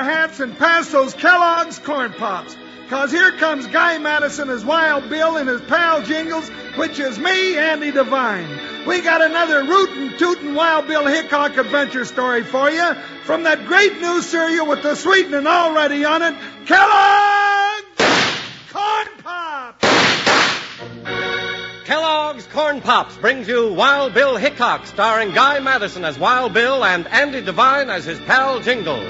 our hats and pass those Kellogg's Corn Pops. 'Cause here comes Guy Madison as Wild Bill and his pal Jingles, which is me, Andy Devine. We got another rootin' tootin' Wild Bill Hickock adventure story for you from that great new cereal with the sweetening already on it, Kellogg's Corn Pops! Kellogg's Corn Pops brings you Wild Bill Hickock, starring Guy Madison as Wild Bill and Andy Devine as his pal Jingles.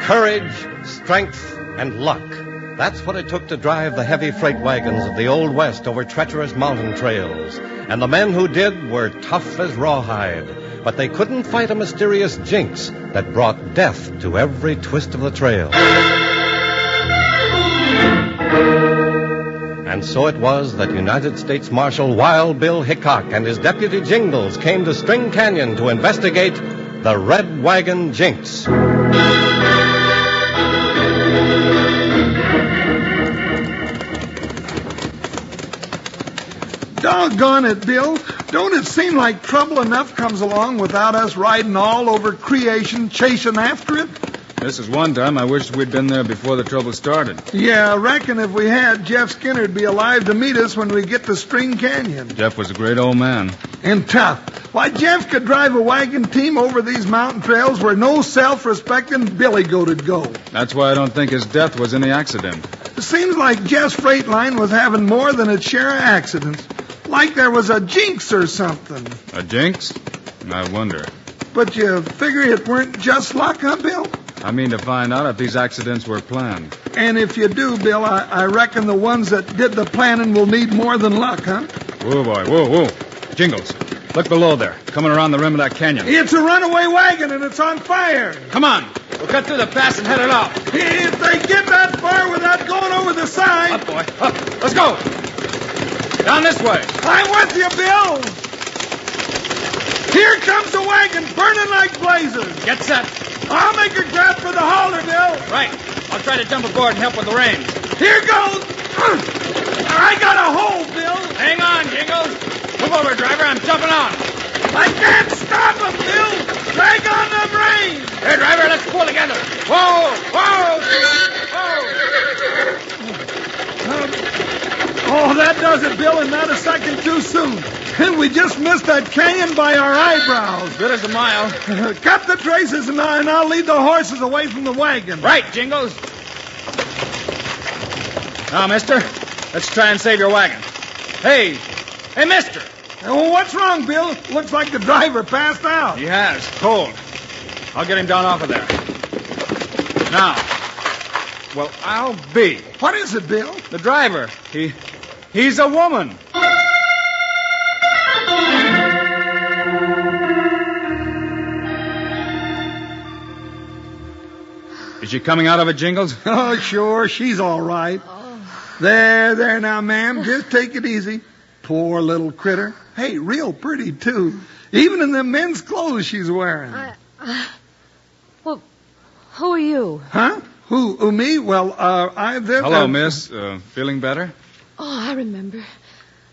Courage, strength, and luck. That's what it took to drive the heavy freight wagons of the Old West over treacherous mountain trails. And the men who did were tough as rawhide. But they couldn't fight a mysterious jinx that brought death to every twist of the trail. And so it was that United States Marshal Wild Bill Hickock and his deputy Jingles came to String Canyon to investigate the Red Wagon Jinx. Doggone it, Bill. Don't it seem like trouble enough comes along without us riding all over creation, chasing after it? This is one time I wished we'd been there before the trouble started. Yeah, I reckon if we had, Jeff Skinner'd be alive to meet us when we get to String Canyon. Jeff was a great old man. And tough. Why, Jeff could drive a wagon team over these mountain trails where no self-respecting billy goat'd go. That's why I don't think his death was any accident. It seems like Jeff's freight line was having more than its share of accidents. Like there was a jinx or something. A jinx? I wonder. But you figure it weren't just luck, huh, Bill? I mean to find out if these accidents were planned. And if you do, Bill, I reckon the ones that did the planning will need more than luck, huh? Whoa, boy, whoa. Jingles, look below there, coming around the rim of that canyon. It's a runaway wagon and it's on fire. Come on, we'll cut through the pass and head it off. If they get that far without going over the side... Up, boy, up. Let's go. Down this way. I'm with you, Bill. Here comes the wagon, burning like blazes. Get set. I'll make a grab for the hauler, Bill. Right. I'll try to jump aboard and help with the reins. Here goes. I got a hold, Bill. Hang on, Jingles. Move over, driver. I'm jumping on. I can't stop him, Bill. Drag on the reins. Here, driver, let's pull together. Whoa. Oh, that does it, Bill, and not a second too soon. And we just missed that canyon by our eyebrows. Good as a mile. Cut the traces, and I'll lead the horses away from the wagon. Right, Jingles. Now, mister, let's try and save your wagon. Hey, mister. Oh, what's wrong, Bill? Looks like the driver passed out. He has. Cold. I'll get him down off of there. Now. Well, I'll be. What is it, Bill? The driver. He's a woman. Is she coming out of it, Jingles? Oh, sure. She's all right. There now, ma'am. Just take it easy. Poor little critter. Hey, real pretty, too. Even in the men's clothes she's wearing. Well, who are you? Huh? Who, me? Well, Hello, miss. Feeling better? Oh, I remember.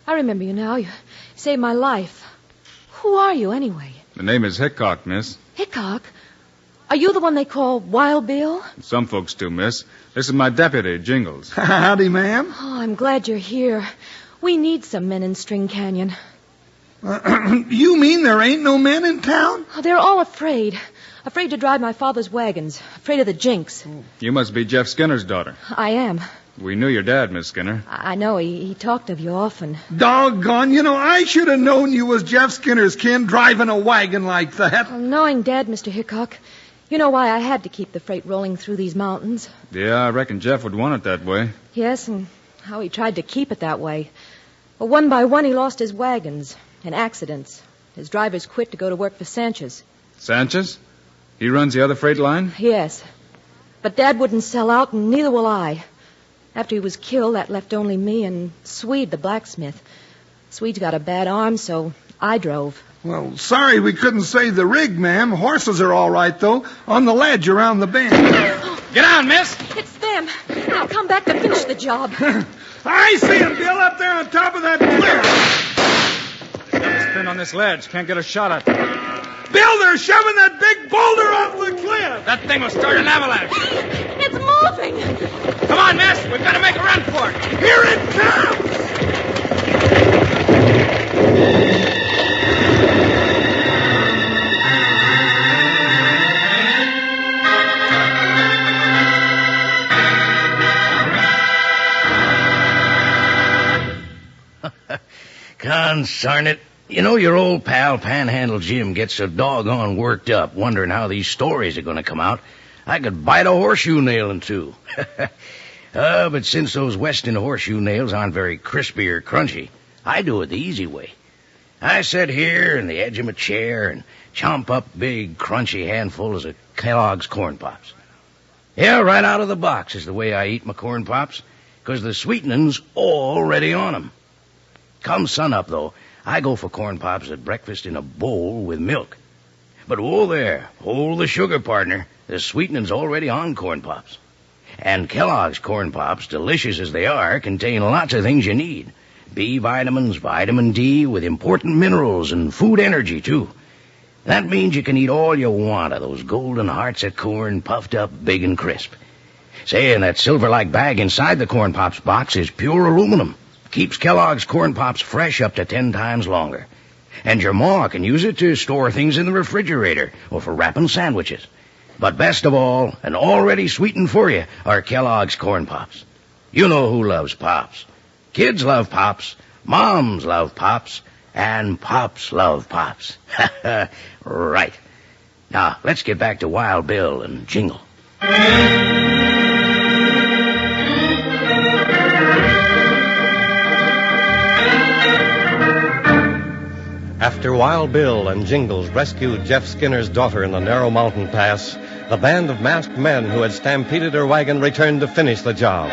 I remember you now. You saved my life. Who are you, anyway? The name is Hickock, miss. Hickock? Are you the one they call Wild Bill? Some folks do, miss. This is my deputy, Jingles. Howdy, ma'am. Oh, I'm glad you're here. We need some men in String Canyon. You mean there ain't no men in town? Oh, they're all afraid. Afraid to drive my father's wagons. Afraid of the jinx. You must be Jeff Skinner's daughter. I am. We knew your dad, Miss Skinner. I know. He talked of you often. Doggone. I should have known you was Jeff Skinner's kin driving a wagon like that. Well, knowing Dad, Mr. Hickock, you know why I had to keep the freight rolling through these mountains. Yeah, I reckon Jeff would want it that way. Yes, and how he tried to keep it that way. But one by one, he lost his wagons in accidents. His drivers quit to go to work for Sanchez. Sanchez? He runs the other freight line? Yes. But Dad wouldn't sell out, and neither will I. After he was killed, that left only me and Swede, the blacksmith. Swede's got a bad arm, so I drove. Well, sorry we couldn't save the rig, ma'am. Horses are all right, though, on the ledge around the bend. Get on, miss! It's them. They'll come back to finish the job. I see him, Bill, up there on top of that cliff. They've got us pinned on this ledge. Can't get a shot at them. Bill, they're shoving that big boulder off the cliff. That thing will start an avalanche. It's moving. Come on, miss. We've got to make a run for it. Here it comes. Consarn it. You know, your old pal Panhandle Jim gets so doggone worked up wondering how these stories are going to come out. I could bite a horseshoe nail in two. But since those Weston horseshoe nails aren't very crispy or crunchy, I do it the easy way. I sit here in the edge of my chair and chomp up big, crunchy handfuls of Kellogg's Corn Pops. Yeah, right out of the box is the way I eat my Corn Pops, 'cause the sweetening's already on 'em. Come sunup, though, I go for Corn Pops at breakfast in a bowl with milk. But whoa there, hold the sugar, partner. The sweetening's already on Corn Pops. And Kellogg's Corn Pops, delicious as they are, contain lots of things you need. B vitamins, vitamin D, with important minerals and food energy, too. That means you can eat all you want of those golden hearts of corn puffed up big and crisp. Say, and that silver-like bag inside the Corn Pops box is pure aluminum. Keeps Kellogg's Corn Pops fresh up to 10 times longer. And your ma can use it to store things in the refrigerator or for wrapping sandwiches. But best of all, and already sweetened for you, are Kellogg's Corn Pops. You know who loves Pops. Kids love Pops, moms love Pops, and Pops love Pops. Right. Now, let's get back to Wild Bill and Jingle. After Wild Bill and Jingles rescued Jeff Skinner's daughter in the narrow mountain pass, the band of masked men who had stampeded her wagon returned to finish the job.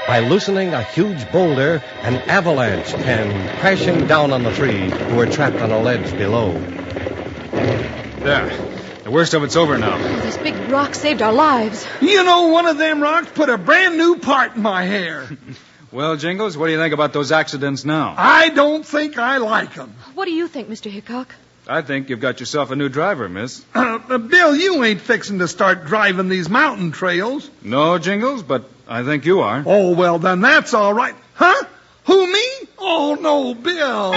By loosening a huge boulder, an avalanche came crashing down on the three who were trapped on a ledge below. There. The worst of it's over now. Oh, this big rock saved our lives. You know, one of them rocks put a brand new part in my hair. Well, Jingles, what do you think about those accidents now? I don't think I like them. What do you think, Mr. Hickock? I think you've got yourself a new driver, miss. Bill, you ain't fixing to start driving these mountain trails. No, Jingles, but I think you are. Oh, well, then that's all right. Huh? Who, me? Oh, no, Bill.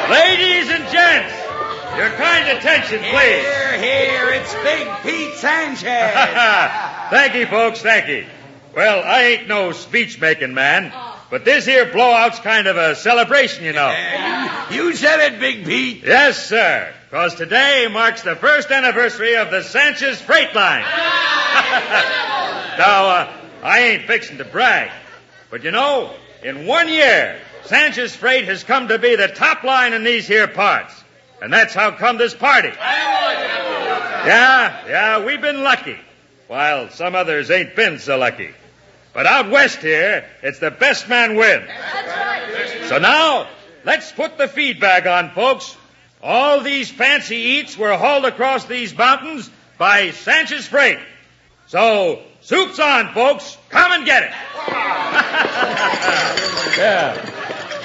Ladies and gents, your kind attention, please. Here, it's Big Pete Sanchez. Thank you, folks, thank you. Well, I ain't no speech-making man, but this here blowout's kind of a celebration, you know. You said it, Big Pete. Yes, sir, because today marks the first anniversary of the Sanchez Freight Line. Now, I ain't fixing to brag, but you know, in 1 year, Sanchez Freight has come to be the top line in these here parts. And that's how come this party. Yeah, we've been lucky, while some others ain't been so lucky. But out west here, it's the best man win. That's right. So now, let's put the feedback on, folks. All these fancy eats were hauled across these mountains by Sanchez Freight. So, soup's on, folks. Come and get it. Yeah.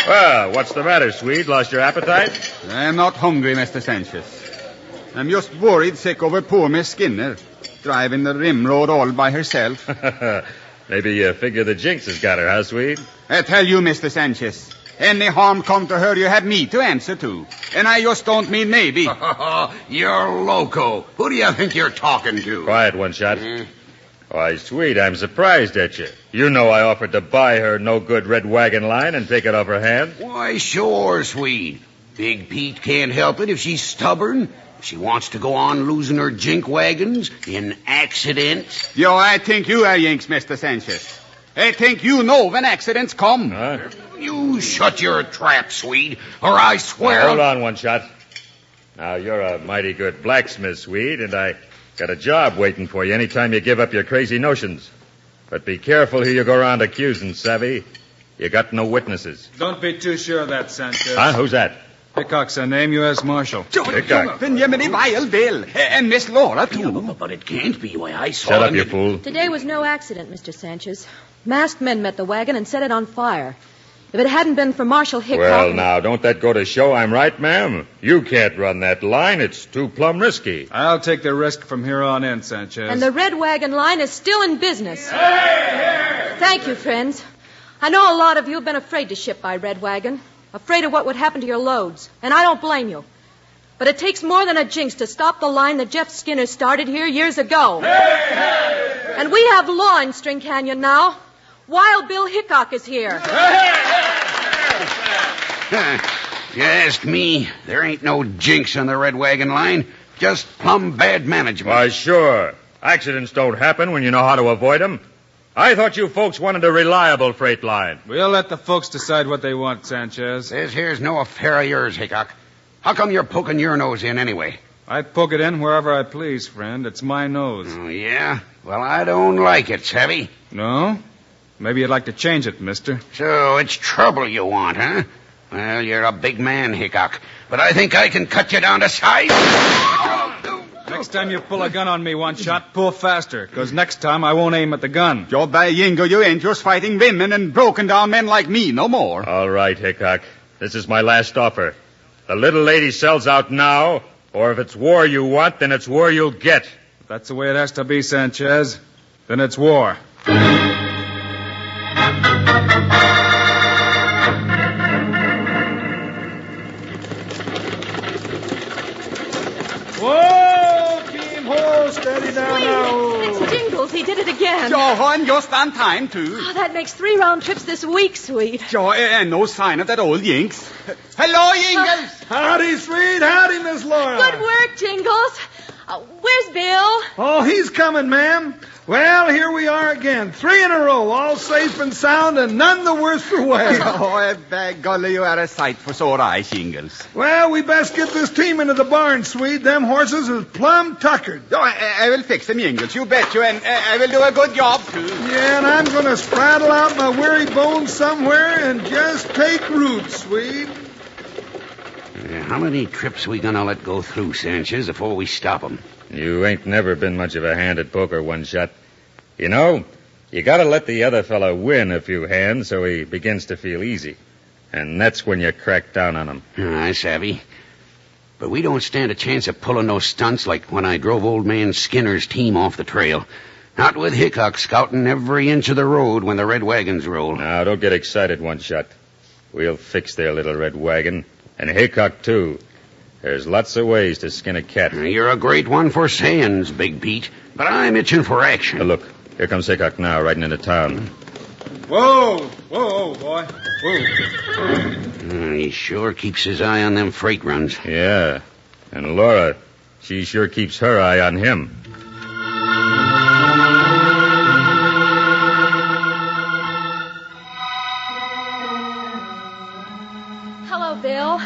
Well, what's the matter, Swede? Lost your appetite? I'm not hungry, Mr. Sanchez. I'm just worried sick over poor Miss Skinner, driving the rim road all by herself. Maybe you figure the Jinx has got her, huh, Swede? I tell you, Mr. Sanchez, any harm come to her, you have me to answer to. And I just don't mean maybe. You're loco. Who do you think you're talking to? Quiet, one shot. Why, Swede, I'm surprised at you. You know I offered to buy her no-good Red Wagon line and take it off her hands. Why, sure, Swede. Big Pete can't help it if she's stubborn. If she wants to go on losing her jink wagons in accidents. Yo, I think you are Yanks, Mr. Sanchez. I think you know when accidents come. Huh? You shut your trap, Swede, or I swear... Now, hold on, one shot. Now, you're a mighty good blacksmith, Swede, and I got a job waiting for you anytime you give up your crazy notions. But be careful who you go around accusing, savvy. You got no witnesses. Don't be too sure of that, Sanchez. Huh? Who's that? Hickock's her name, U.S. Marshal. Hickock. Jiminy Wild Bill. And Miss Laura, too. But it can't be. Why, I saw Shut up, them. you fool. Today was no accident, Mr. Sanchez. Masked men met the wagon and set it on fire. If it hadn't been for Marshal Hickock... Well, now, don't that go to show I'm right, ma'am? You can't run that line. It's too plumb risky. I'll take the risk from here on in, Sanchez. And the Red Wagon line is still in business. Thank you, friends. I know a lot of you have been afraid to ship by Red Wagon, afraid of what would happen to your loads, and I don't blame you. But it takes more than a jinx to stop the line that Jeff Skinner started here years ago. And we have law in String Canyon now. Wild Bill Hickock is here. If you ask me, there ain't no jinx on the Red Wagon line. Just plumb bad management. Why, sure. Accidents don't happen when you know how to avoid them. I thought you folks wanted a reliable freight line. We'll let the folks decide what they want, Sanchez. This here's no affair of yours, Hickock. How come you're poking your nose in anyway? I poke it in wherever I please, friend. It's my nose. Oh, yeah? Well, I don't like it, savvy? No? Maybe you'd like to change it, mister. So it's trouble you want, huh? Well, you're a big man, Hickock. But I think I can cut you down to size. Next time you pull a gun on me, one shot, pull faster, because next time I won't aim at the gun. Job by Jingo, you ain't just fighting women and broken down men like me no more. All right, Hickock. This is my last offer. The little lady sells out now, or if it's war you want, then it's war you'll get. If that's the way it has to be, Sanchez, then it's war. Whoa, team ho, steady down now. It's Jingles. He did it again. Johan, just on time, too. Oh, that makes 3 round trips this week, sweet. Joe, and no sign of that old Jinx. Hello, Jingles. Howdy, sweet. Howdy, Miss Laura. Good work, Jingles. Where's Bill? Oh, he's coming, ma'am. Well, here we are again. 3 in a row, all safe and sound, and none the worse for wear. Oh, by golly, you are a sight for sore eyes, Jingles. Well, we best get this team into the barn, sweet. Them horses is plumb tuckered. Oh, I will fix them, Jingles. You bet you, and I will do a good job, too. Yeah, and I'm going to spraddle out my weary bones somewhere and just take root, sweet. How many trips we gonna let go through, Sanchez, before we stop them? You ain't never been much of a hand at poker, one shot. You know, you gotta let the other fella win a few hands so he begins to feel easy. And that's when you crack down on him. I savvy. But we don't stand a chance of pulling those stunts like when I drove old man Skinner's team off the trail. Not with Hickock scouting every inch of the road when the red wagons roll. Now, don't get excited, one shot. We'll fix their little red wagon. And Hickock, too. There's lots of ways to skin a cat. You're a great one for sayings, Big Pete. But I'm itching for action. Look, here comes Hickock now, riding into town. Whoa, boy. Whoa. He sure keeps his eye on them freight runs. Yeah. And Laura, she sure keeps her eye on him. Hello, Bill.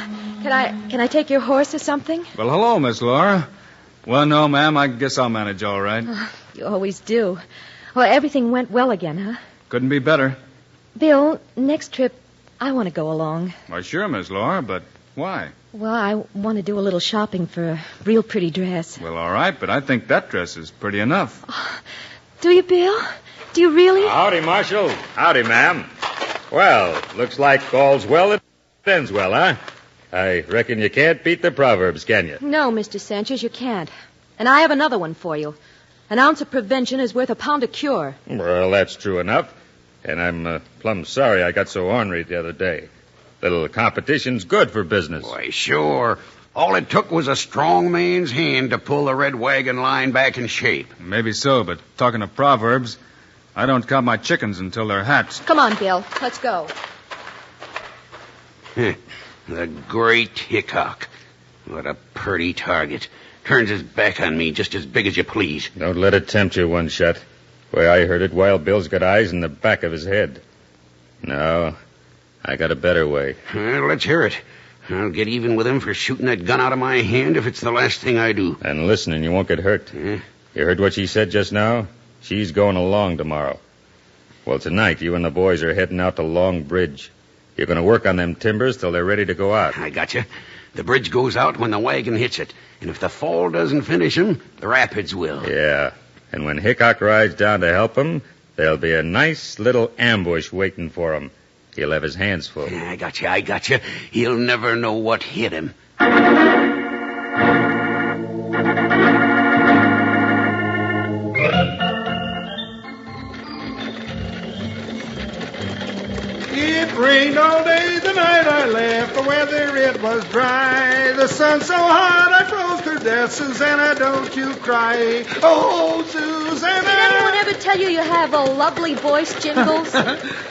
Can I take your horse or something? Well, hello, Miss Laura. Well, no, ma'am, I guess I'll manage all right. You always do. Well, everything went well again, huh? Couldn't be better. Bill, next trip, I want to go along. Why, sure, Miss Laura, but why? Well, I want to do a little shopping for a real pretty dress. Well, all right, but I think that dress is pretty enough. Do you, Bill? Do you really? Howdy, Marshal. Howdy, ma'am. Well, looks like all's well that ends well, huh? I reckon you can't beat the Proverbs, can you? No, Mr. Sanchez, you can't. And I have another one for you. An ounce of prevention is worth a pound of cure. Well, that's true enough. And I'm plumb sorry I got so ornery the other day. Little competition's good for business. Why, sure. All it took was a strong man's hand to pull the red wagon line back in shape. Maybe so, but talking of Proverbs, I don't count my chickens until they're hatched. Come on, Bill. Let's go. The great Hickock. What a pretty target. Turns his back on me just as big as you please. Don't let it tempt you, one shot. Way I heard it, Wild Bill's got eyes in the back of his head. No, I got a better way. Well, let's hear it. I'll get even with him for shooting that gun out of my hand if it's the last thing I do. And listen, and you won't get hurt. Yeah? You heard what she said just now? She's going along tomorrow. Well, tonight, you and the boys are heading out to Long Bridge. You're going to work on them timbers till they're ready to go out. I gotcha. The bridge goes out when the wagon hits it. And if the fall doesn't finish him, the rapids will. Yeah. And when Hickock rides down to help him, there'll be a nice little ambush waiting for him. He'll have his hands full. I got you. He'll never know what hit him. It rained all day the night I left. The weather, it was dry. The sun so hot I froze to death. Susanna, don't you cry. Oh, Susanna. Did anyone ever tell you have a lovely voice, Jingles?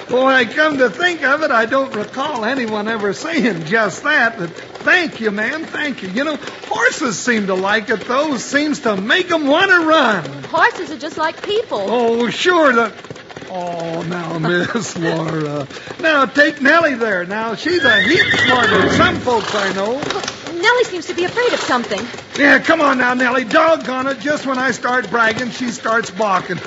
Boy, I come to think of it, I don't recall anyone ever saying just that. But thank you, man, thank you. You know, horses seem to like it, though. Seems to make them want to run. Horses are just like people. Oh, sure. Oh, now, Miss Laura. Now, take Nellie there. Now, she's a heap smarter than some folks I know. Nellie seems to be afraid of something. Yeah, come on now, Nellie. Doggone it. Just when I start bragging, she starts balking.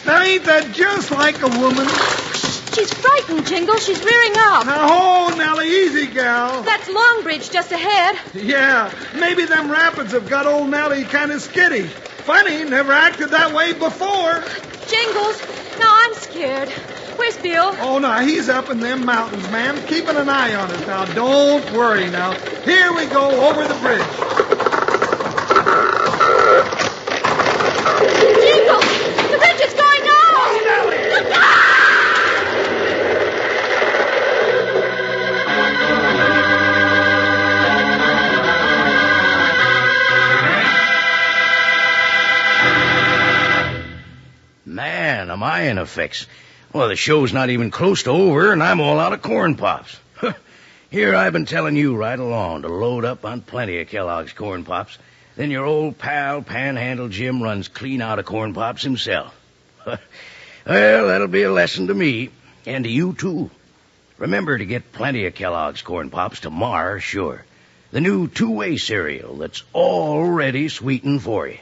Now, ain't that just like a woman? She's frightened, Jingle. She's rearing up. Now, hold, Nellie. Easy, gal. That's Longbridge just ahead. Yeah, maybe them rapids have got old Nellie kind of skitty. Funny, never acted that way before. Jingles, now I'm scared. Where's Bill? Oh, no, he's up in them mountains, ma'am, keeping an eye on us. Now, don't worry now. Here we go over the bridge. Jingles, the bridge is going down. Oh, Nellie! Look out! Man, am I in a fix. Well, the show's not even close to over, and I'm all out of corn pops. Here I've been telling you right along to load up on plenty of Kellogg's corn pops. Then your old pal, Panhandle Jim, runs clean out of corn pops himself. Well, that'll be a lesson to me, and to you, too. Remember to get plenty of Kellogg's corn pops tomorrow, sure. The new two-way cereal that's already sweetened for you.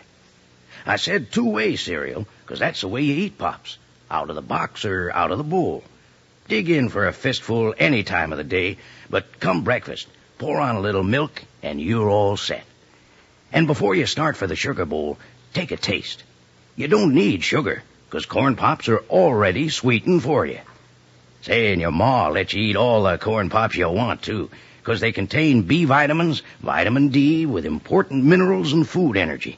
I said two-way cereal because that's the way you eat pops. Out of the box or out of the bowl. Dig in for a fistful any time of the day, but come breakfast, pour on a little milk and you're all set. And before you start for the sugar bowl, take a taste. You don't need sugar because corn pops are already sweetened for you. Say, and your ma lets you eat all the corn pops you want, too, because they contain B vitamins, vitamin D, with important minerals and food energy.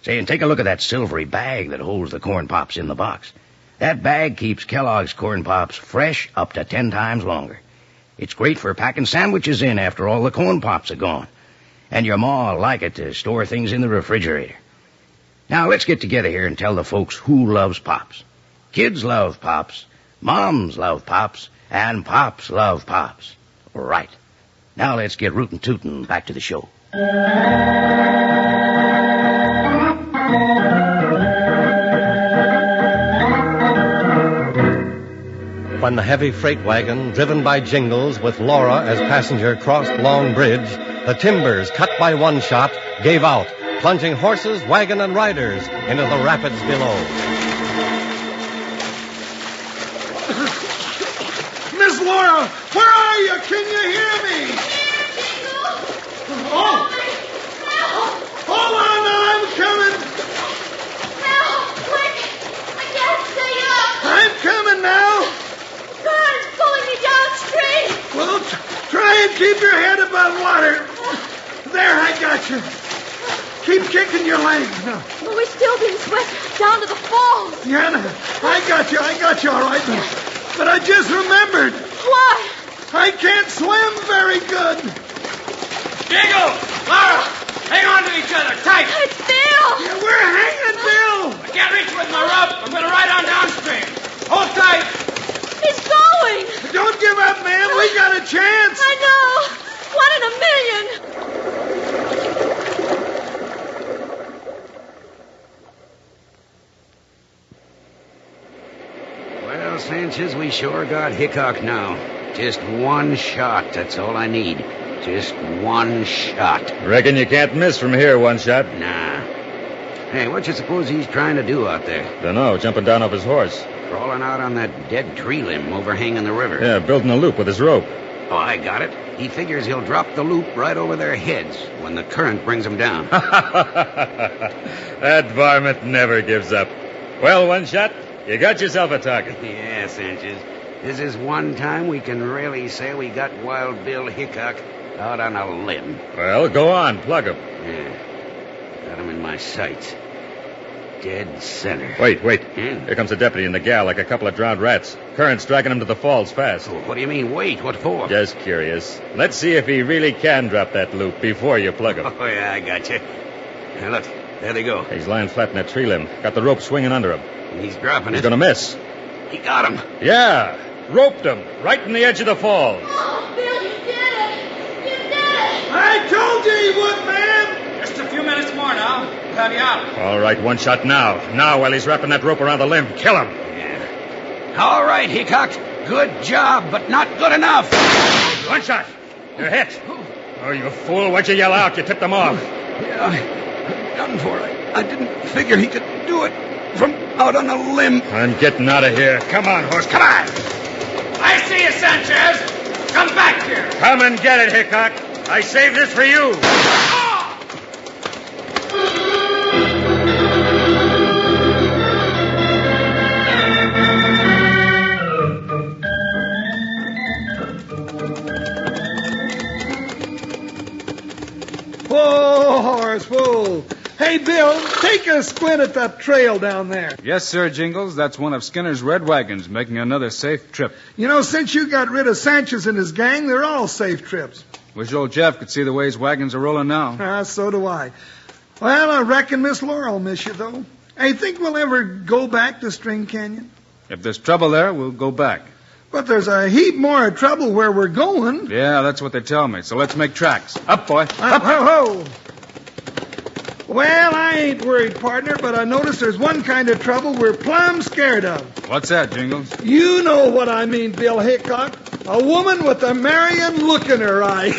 Say, and take a look at that silvery bag that holds the corn pops in the box. That bag keeps Kellogg's corn pops fresh up to 10 times longer. It's great for packing sandwiches in after all the corn pops are gone. And your ma'll like it to store things in the refrigerator. Now, let's get together here and tell the folks who loves pops. Kids love pops, moms love pops, and pops love pops. Right. Now let's get rootin' tootin' back to the show. When the heavy freight wagon, driven by Jingles with Laura as passenger, crossed Long Bridge, the timbers, cut by one shot, gave out, plunging horses, wagon, and riders into the rapids below. Miss Laura, where are you? Can you hear me? Here, Jingle. Oh, Help! hold on, I'm coming. Help! Quick! I can't stay up. I'm coming now. God, it's pulling me downstream. Well, try and keep your head above water. There, I got you. Keep kicking your legs now. Well, we're still being swept down to the falls. Yeah, I got you all right. But I just remembered. What? I can't swim very good. Jingle! Laura! Hang on to each other, tight! It's Bill. Yeah, we're hanging, Bill. I can't reach with my rope. I'm going to ride on downstream. Hold tight! He's going. Don't give up, man. We got a chance. I know. 1 in a million. Well, Sanchez, we sure got Hickock now. Just one shot, that's all I need. Just one shot. Reckon you can't miss from here, one shot. Nah. Hey, what you suppose he's trying to do out there? Dunno, jumping down off his horse. Crawling out on that dead tree limb overhanging the river. Yeah, building a loop with his rope. Oh, I got it. He figures he'll drop the loop right over their heads when the current brings them down. That varmint never gives up. Well, One Shot, you got yourself a target. Yeah, Sanchez. This is one time we can really say we got Wild Bill Hickock out on a limb. Well, go on, plug him. Yeah. Got him in my sights. Dead center. Wait. Hmm? Here comes a deputy and the gal like a couple of drowned rats. Current's dragging him to the falls fast. Oh, what do you mean, wait? What for? Just curious. Let's see if he really can drop that loop before you plug him. Oh, yeah, I got you. Now, look, there they go. He's lying flat in that tree limb. Got the rope swinging under him. He's dropping He's it. gonna miss. He got him. Yeah, roped him right in the edge of the falls. Oh, Bill, you did it! You did it! I told you he would, man! Just a few minutes more now. We'll have you out. All right, One Shot now. Now, while he's wrapping that rope around the limb, kill him. Yeah. All right, Hickock. Good job, but not good enough. One Shot, you're hit. Oh, you fool. Why'd you yell out? You tipped him off. Yeah, I'm done for. I didn't figure he could do it from out on a limb. I'm getting out of here. Come on, horse. Come on. I see you, Sanchez. Come back here. Come and get it, Hickock. I saved this for you. Whoa, horse, whoa. Hey, Bill, take a squint at that trail down there. Yes, sir, Jingles. That's one of Skinner's red wagons making another safe trip. You know, since you got rid of Sanchez and his gang, they're all safe trips. Wish old Jeff could see the way his wagons are rolling now. So do I. Well, I reckon Miss Laura will miss you, though. I think we'll ever go back to String Canyon. If there's trouble there, we'll go back. But there's a heap more trouble where we're going. Yeah, that's what they tell me. So let's make tracks. Up, boy. Up. Ho, ho. Well, I ain't worried, partner, but I notice there's one kind of trouble we're plumb scared of. What's that, Jingles? You know what I mean, Bill Hickock. A woman with a marrying look in her eye.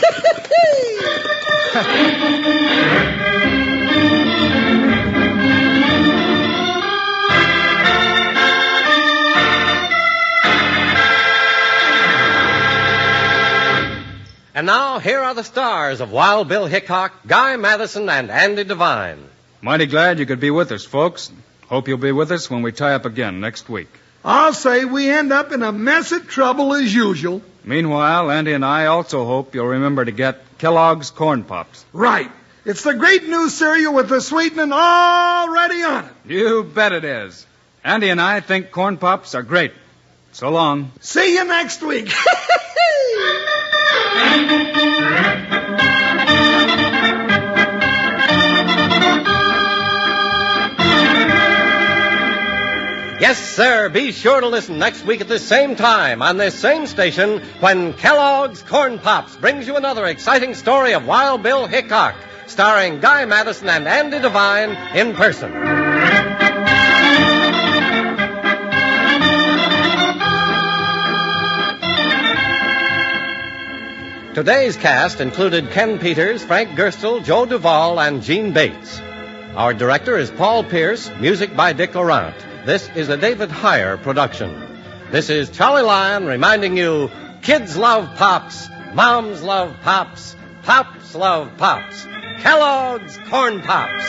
And now, here are the stars of Wild Bill Hickock, Guy Madison, and Andy Devine. Mighty glad you could be with us, folks. Hope you'll be with us when we tie up again next week. I'll say we end up in a mess of trouble as usual. Meanwhile, Andy and I also hope you'll remember to get Kellogg's Corn Pops. Right. It's the great new cereal with the sweetening already on it. You bet it is. Andy and I think Corn Pops are great. So long. See you next week. Yes, sir. Be sure to listen next week at this same time on this same station when Kellogg's Corn Pops brings you another exciting story of Wild Bill Hickock, starring Guy Madison and Andy Devine in person. Today's cast included Ken Peters, Frank Gerstle, Joe Duvall, and Gene Bates. Our director is Paul Pierce, music by Dick Laurent. This is a David Heyer production. This is Charlie Lyon reminding you, kids love Pops, moms love Pops, Pops love Pops. Kellogg's Corn Pops.